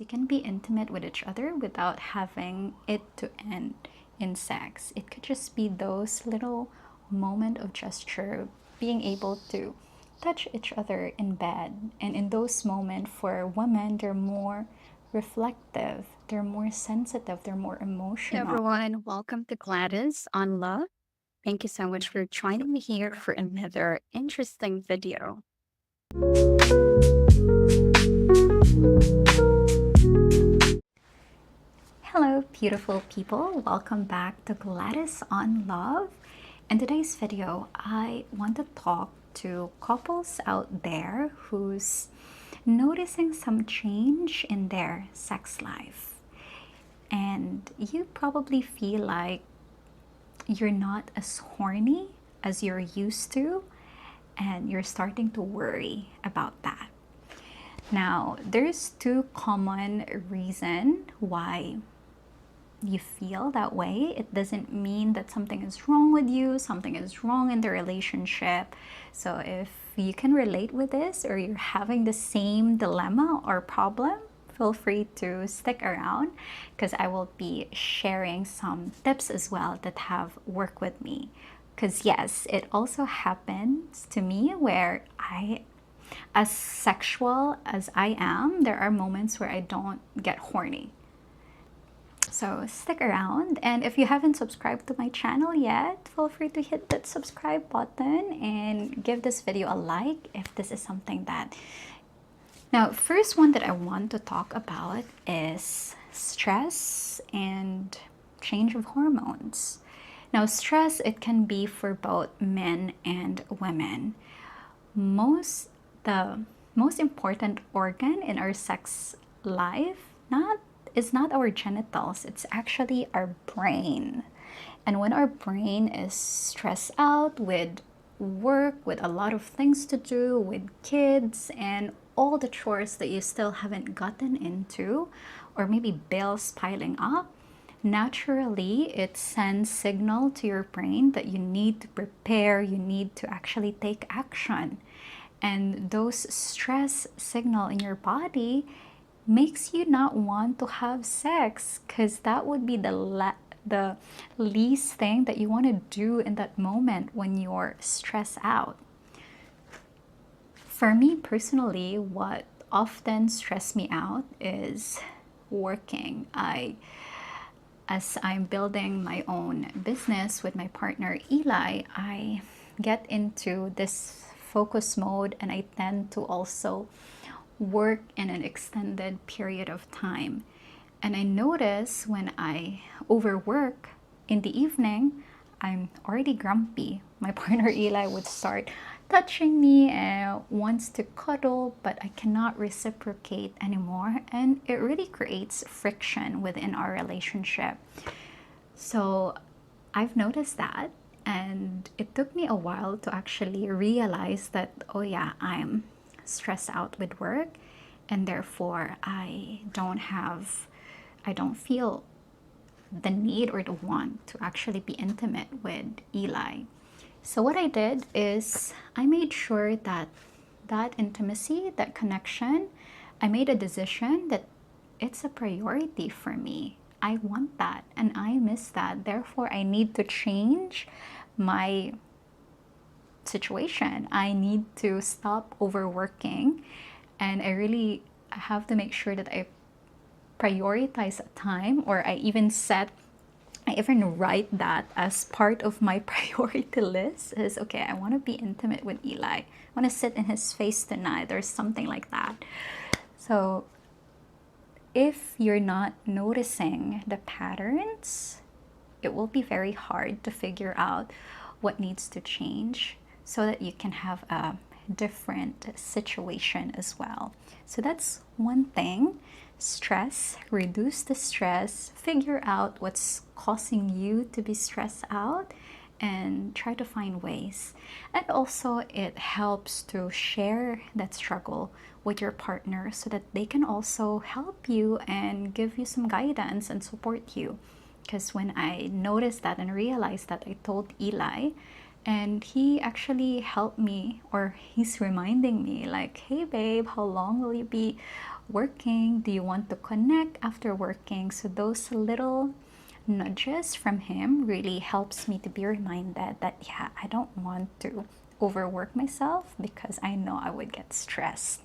You can be intimate with each other without having it to end in sex. It could just be those little moment of gesture, being able to touch each other in bed. And in those moments, for women, they're more reflective, they're more sensitive, they're more Hey emotional. everyone, welcome to Gladys on Love. Thank you so much for joining me here for another interesting video. Hello, beautiful people. Welcome back to Gladys on Love. In today's video, I want to talk to couples out there who's noticing some change in their sex life. And you probably feel like you're not as horny as you're used to, and you're starting to worry about that. Now, there's two common reasons why you feel that way. It doesn't mean that something is wrong with you, something is wrong in the relationship. So if you can relate with this, or you're having the same dilemma or problem, feel free to stick around, because I will be sharing some tips as well that have worked with me. Because yes, it also happens to me where as sexual as I am, there are moments where I don't get horny. So stick around, and if you haven't subscribed to my channel yet, feel free to hit that subscribe button and give this video a like if this is something that... Now, first one that I want to talk about is stress and change of hormones. Now, stress, it can be for both men and women. The most important organ in our sex life not is not our genitals, it's actually our brain. And when our brain is stressed out with work, with a lot of things to do, with kids and all the chores that you still haven't gotten into, or maybe bills piling up, naturally it sends signal to your brain that you need to prepare, you need to actually take action. And those stress signal in your body makes you not want to have sex, because that would be the least thing that you want to do in that moment when you're stressed out. For me personally, what often stress me out is working. As I'm building my own business with my partner Eli, I get into this focus mode, and I tend to also work in an extended period of time. And I notice when I overwork in the evening, I'm already grumpy. My partner Eli would start touching me and wants to cuddle, but I cannot reciprocate anymore. And it really creates friction within our relationship. So I've noticed that. And it took me a while to actually realize that, oh yeah, I'm stressed out with work, and therefore I don't feel the need or the want to actually be intimate with Eli. So what I did is I made sure that that intimacy, that connection, I made a decision that it's a priority for me. I want that and I miss that. Therefore, I need to change my situation. I need to stop overworking, and I really have to make sure that I prioritize a time, or I even write that as part of my priority list is, okay, I want to be intimate with Eli. I want to sit in his face tonight or something like that. So if you're not noticing the patterns, it will be very hard to figure out what needs to change so that you can have a different situation as well. So that's one thing. Stress, reduce the stress, figure out what's causing you to be stressed out, and try to find ways. And also, it helps to share that struggle with your partner so that they can also help you and give you some guidance and support you. Because when I noticed that and realized that, I told Eli, and he actually helped me, or he's reminding me, like, hey babe, how long will you be working? Do you want to connect after working? So those little nudges from him really helps me to be reminded that, yeah, I don't want to overwork myself because I know I would get stressed.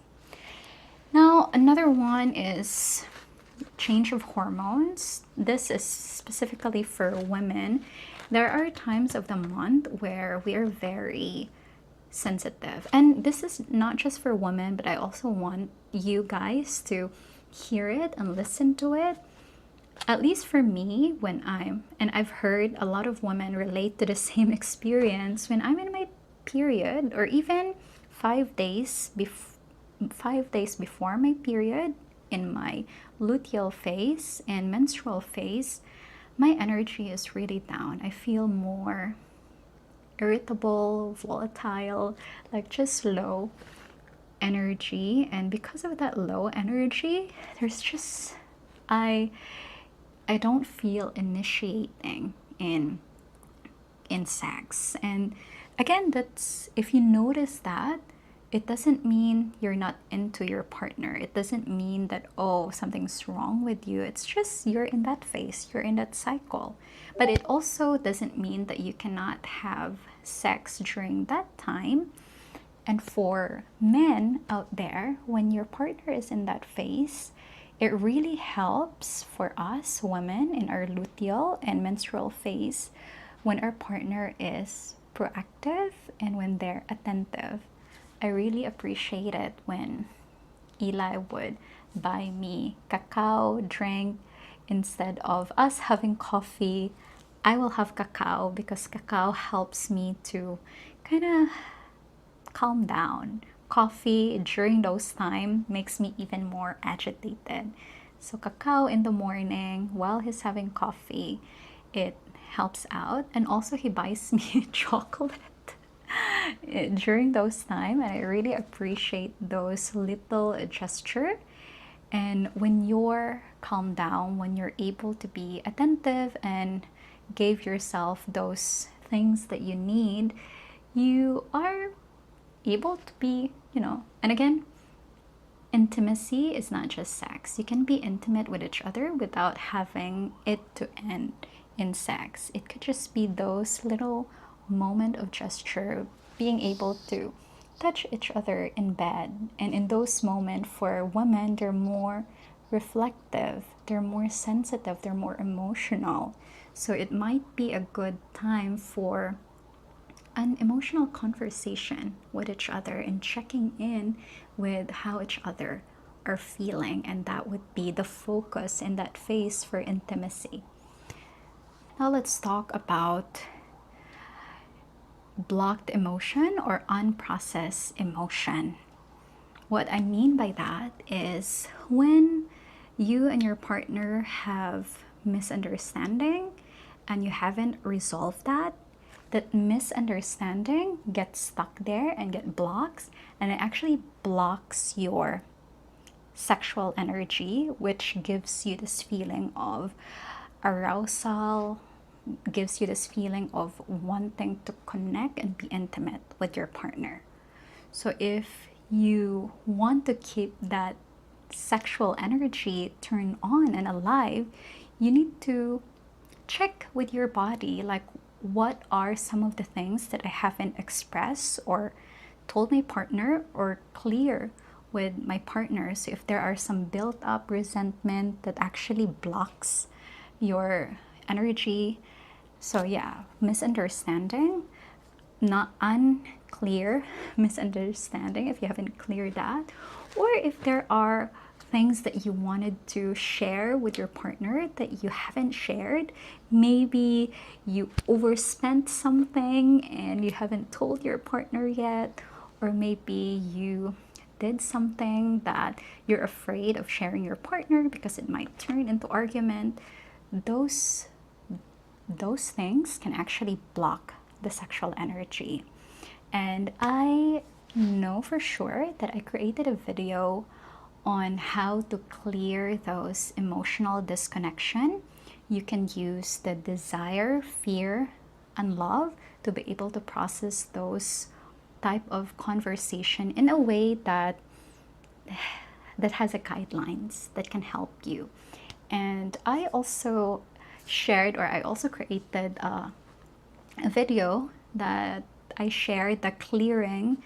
Now, another one is change of hormones. This is specifically for women. There are times of the month where we are very sensitive. And this is not just for women, but I also want you guys to hear it and listen to it. At least for me, and I've heard a lot of women relate to the same experience when I'm in my period, or even 5 days 5 days before my period, in my luteal phase and menstrual phase, my energy is really down. I feel more irritable, volatile, like just low energy. And because of that low energy, there's just I I don't feel initiating in sex. And again, that's, if you notice that, it doesn't mean you're not into your partner. It doesn't mean that, oh, something's wrong with you. It's just you're in that phase, you're in that cycle. But it also doesn't mean that you cannot have sex during that time. And for men out there, when your partner is in that phase, it really helps for us women in our luteal and menstrual phase when our partner is proactive and when they're attentive. I really appreciate it when Eli would buy me cacao drink instead of us having coffee. I will have cacao because cacao helps me to kind of calm down. Coffee during those time makes me even more agitated. So cacao in the morning while he's having coffee, it helps out. And also he buys me chocolate during those time, and I really appreciate those little gesture. And when you're calmed down, when you're able to be attentive and give yourself those things that you need, you are able to be, and again, intimacy is not just sex. You can be intimate with each other without having it to end in sex. It could just be those little moment of gesture, being able to touch each other in bed. And in those moments, for women, they're more reflective, they're more sensitive, they're more emotional. So it might be a good time for an emotional conversation with each other and checking in with how each other are feeling, and that would be the focus in that phase for intimacy. Now let's talk about blocked emotion or unprocessed emotion. What I mean by that is when you and your partner have misunderstanding and you haven't resolved that, that misunderstanding gets stuck there and get blocks, and it actually blocks your sexual energy, which gives you this feeling of arousal, gives you this feeling of wanting to connect and be intimate with your partner. So if you want to keep that sexual energy turned on and alive, you need to check with your body, like, what are some of the things that I haven't expressed or told my partner or clear with my partner. So if there are some built up resentment that actually blocks your energy. So yeah, misunderstanding, not unclear misunderstanding, if you haven't cleared that, or if there are things that you wanted to share with your partner that you haven't shared. Maybe you overspent something and you haven't told your partner yet, or maybe you did something that you're afraid of sharing your partner because it might turn into argument. Those things can actually block the sexual energy. And I know for sure that I created a video on how to clear those emotional disconnection. You can use the desire, fear, and love to be able to process those type of conversation in a way that that has a guidelines that can help you. And I also shared, or I also created a video that I shared the clearing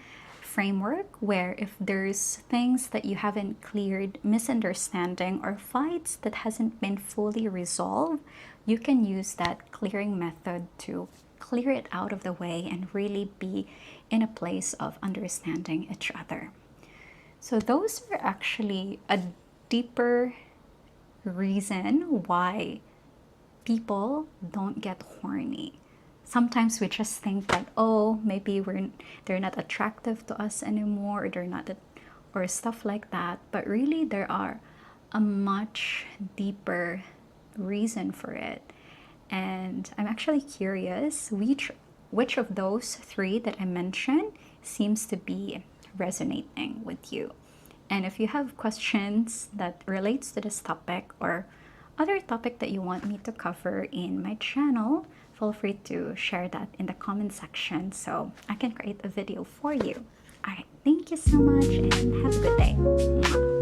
framework, where if there's things that you haven't cleared, misunderstanding or fights that hasn't been fully resolved, you can use that clearing method to clear it out of the way and really be in a place of understanding each other. So those are actually a deeper reason why people don't get horny. Sometimes we just think that, oh, maybe they're not attractive to us anymore, or they're not or stuff like that. But really, there are a much deeper reason for it. And I'm actually curious which of those three that I mentioned seems to be resonating with you. And if you have questions that relates to this topic or other topic that you want me to cover in my channel, feel free to share that in the comment section so I can create a video for you. All right, thank you so much and have a good day.